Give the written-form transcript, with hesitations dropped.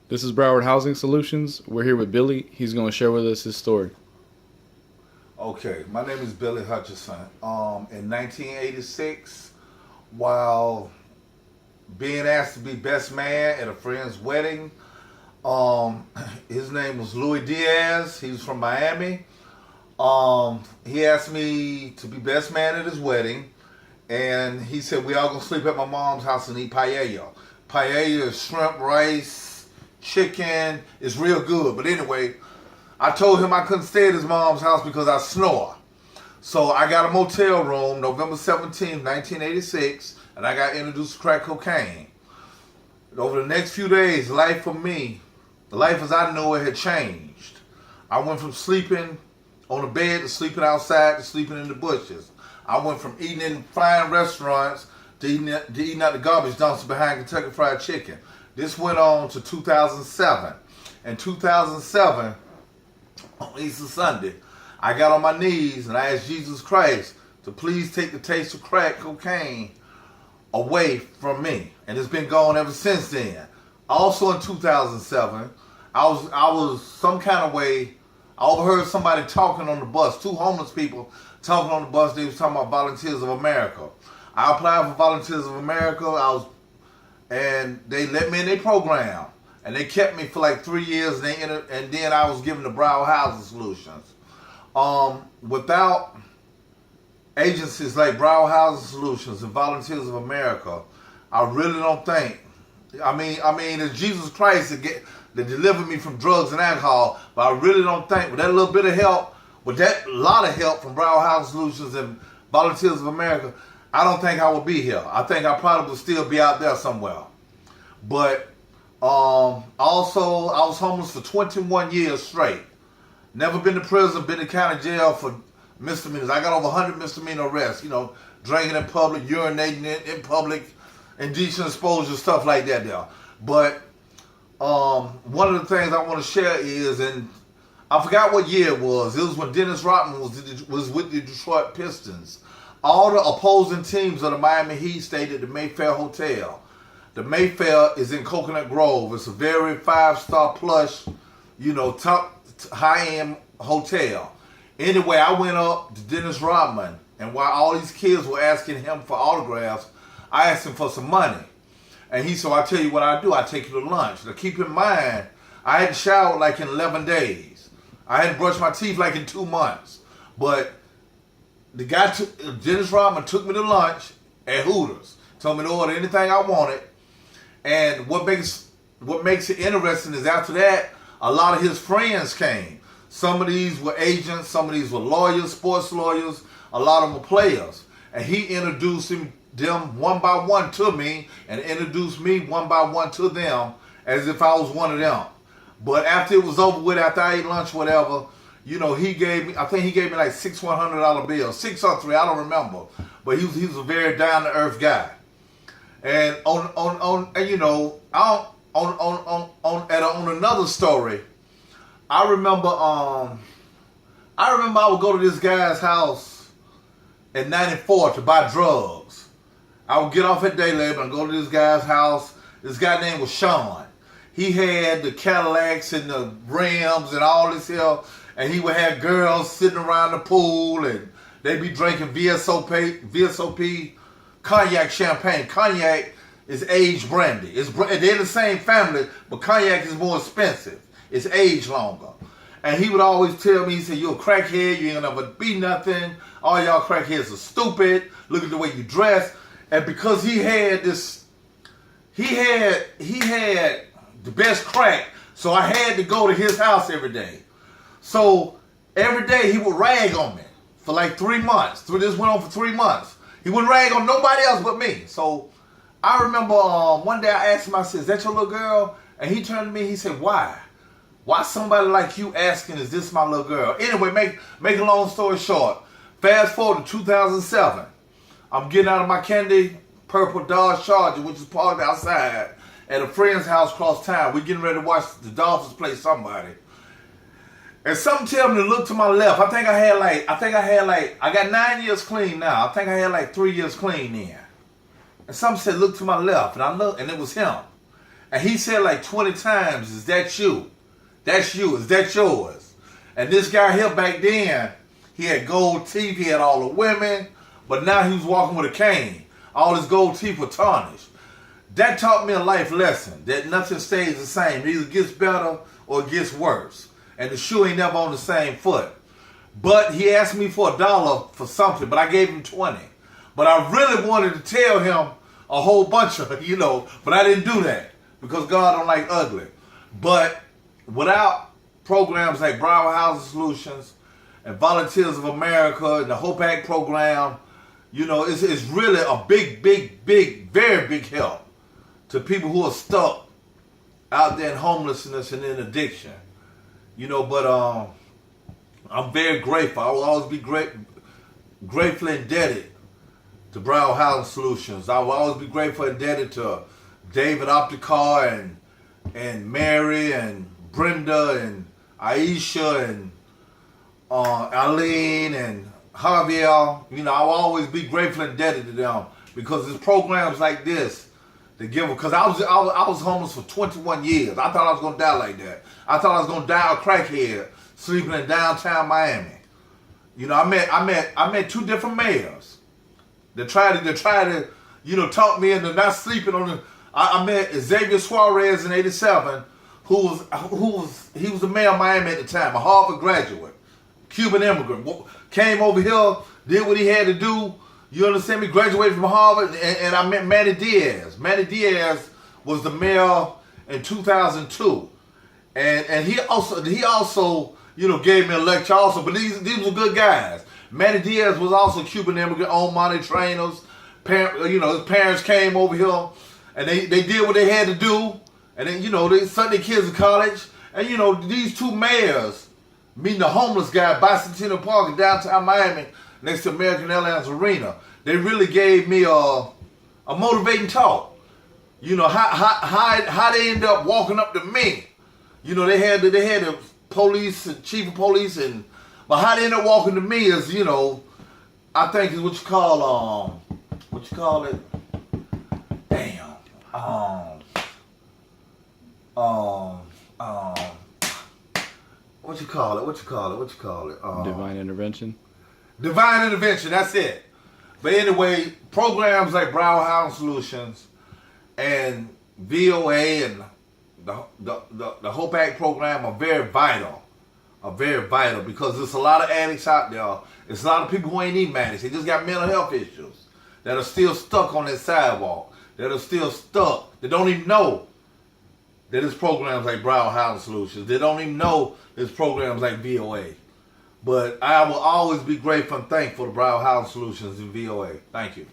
This is Broward Housing Solutions. We're here with Billy. He's going to share with us his story. Okay, my name is Billy Hutchison. In 1986, while being asked to be best man at a friend's wedding, his name was Louis Diaz. He was from Miami. He asked me to be best man at his wedding, and he said we all gonna sleep at my mom's house and eat paella. Paella is shrimp, rice, chicken. It's real good. But anyway, I told him I couldn't stay at his mom's house because I snore. So I got a motel room November 17th, 1986, and I got introduced to crack cocaine. Over the next few days, life for me, the life as I know it had changed. I went from sleeping on the bed to sleeping outside to sleeping in the bushes. I went from eating in fine restaurants to eating out the garbage dumpster behind Kentucky Fried Chicken. This went on to 2007. In 2007, on Easter Sunday, I got on my knees and I asked Jesus Christ to please take the taste of crack cocaine away from me. And it's been gone ever since then. Also in 2007, I was some kind of way, I overheard somebody talking on the bus, two homeless people talking on the bus. They was talking about Volunteers of America. I applied for Volunteers of America, and they let me in their program. And they kept me for like 3 years, and then I was given the Broward Housing Solutions. Without agencies like Broward Housing Solutions and Volunteers of America, I really don't think. I mean, it's Jesus Christ that delivered me from drugs and alcohol, but I really don't think with that little bit of help, with that lot of help from Broward Housing Solutions and Volunteers of America, I don't think I would be here. I think I probably would still be out there somewhere. But also, I was homeless for 21 years straight. Never been to prison, been to county jail for misdemeanors. I got over 100 misdemeanor arrests, drinking in public, urinating in public, indecent exposure, stuff like that there. But one of the things I want to share is, and I forgot what year it was when Dennis Rodman was with the Detroit Pistons. All the opposing teams of the Miami Heat stayed at the Mayfair Hotel. The Mayfair is in Coconut Grove. It's a very 5-star plush, top high-end hotel. Anyway, I went up to Dennis Rodman, and while all these kids were asking him for autographs, I asked him for some money. And he said, I'll tell you what I do. I take you to lunch. Now, keep in mind, I hadn't showered like in 11 days. I hadn't brushed my teeth like in 2 months. But the guy, Dennis Rodman, took me to lunch at Hooters. Told me to order anything I wanted. And what makes it interesting is after that, a lot of his friends came. Some of these were agents, some of these were lawyers, sports lawyers, a lot of them were players. And he introduced them one by one to me and introduced me one by one to them as if I was one of them. But after it was over with, after I ate lunch, whatever, he gave me, I think he gave me like six $100 bills, 6 or 3, I don't remember. But he was a very down-to-earth guy. And on another story, I remember I would go to this guy's house in '94 to buy drugs. I would get off at day labor and go to this guy's house. This guy named was Sean. He had the Cadillacs and the rims and all this here, and he would have girls sitting around the pool, and they'd be drinking VSOP cognac champagne. Cognac is aged brandy. They're the same family, but cognac is more expensive. It's aged longer. And he would always tell me, he said, you're a crackhead, you ain't gonna never be nothing. All y'all crackheads are stupid. Look at the way you dress. And because he had the best crack, so I had to go to his house every day. So every day he would rag on me for like 3 months. This went on for 3 months. He wouldn't rag on nobody else but me. So I remember one day I asked him, I said, is that your little girl? And he turned to me, he said, why? Why somebody like you asking, is this my little girl? Anyway, make a long story short, fast forward to 2007. I'm getting out of my candy purple Dodge Charger, which is parked outside at a friend's house across town. We're getting ready to watch the Dolphins play somebody. And something tell me to look to my left. I got 9 years clean now. I think I had like 3 years clean then. And something said, look to my left. And I looked, and it was him. And he said like 20 times, is that you? That's you. Is that yours? And this guy here back then, he had gold teeth. He had all the women. But now he was walking with a cane. All his gold teeth were tarnished. That taught me a life lesson. That nothing stays the same. It either gets better or it gets worse. And the shoe ain't never on the same foot. But he asked me for $1 for something. But I gave him 20. But I really wanted to tell him a whole bunch of, but I didn't do that. Because God don't like ugly. But without programs like Broward Housing Solutions and Volunteers of America and the Hope Act program, it's really a big, very big help to people who are stuck out there in homelessness and in addiction. But I'm very grateful. I will always be gratefully indebted to Broward Housing Solutions. I will always be grateful and indebted to David Opticar and Mary and Brenda and Aisha and Eileen and Javier. I will always be grateful and indebted to them because it's programs like this that give. Because I was homeless for 21 years. I thought I was gonna die like that. I thought I was gonna die a crackhead sleeping in downtown Miami. I met two different mayors that tried to talk me into not sleeping on the. I met Xavier Suarez in '87, he was the mayor of Miami at the time, a Harvard graduate, Cuban immigrant, came over here, did what he had to do. You understand me? Graduated from Harvard, and I met Manny Diaz. Manny Diaz was the mayor in 2002, and he also gave me a lecture also. But these were good guys. Manny Diaz was also a Cuban immigrant, owned money trainers. His parents came over here. And they did what they had to do. And then, they sent their kids to college. And, these two mayors, meeting the homeless guy at Bicentennial Park in downtown Miami, next to American Airlines Arena, they really gave me a motivating talk. How they ended up walking up to me. They had the police, chief of police, but how they ended up walking to me is, I think is what you call it? Damn. What you call it? Divine intervention. Divine intervention, that's it. But anyway, programs like Broward Housing Solutions and VOA and the Hope Act program are very vital. Because there's a lot of addicts out there. There's a lot of people who ain't even addicts. They just got mental health issues that are still stuck on that sidewalk. That are still stuck. They don't even know that there's programs like Broward Housing Solutions. They don't even know there's programs like VOA. But I will always be grateful and thankful to Broward Housing Solutions and VOA. Thank you.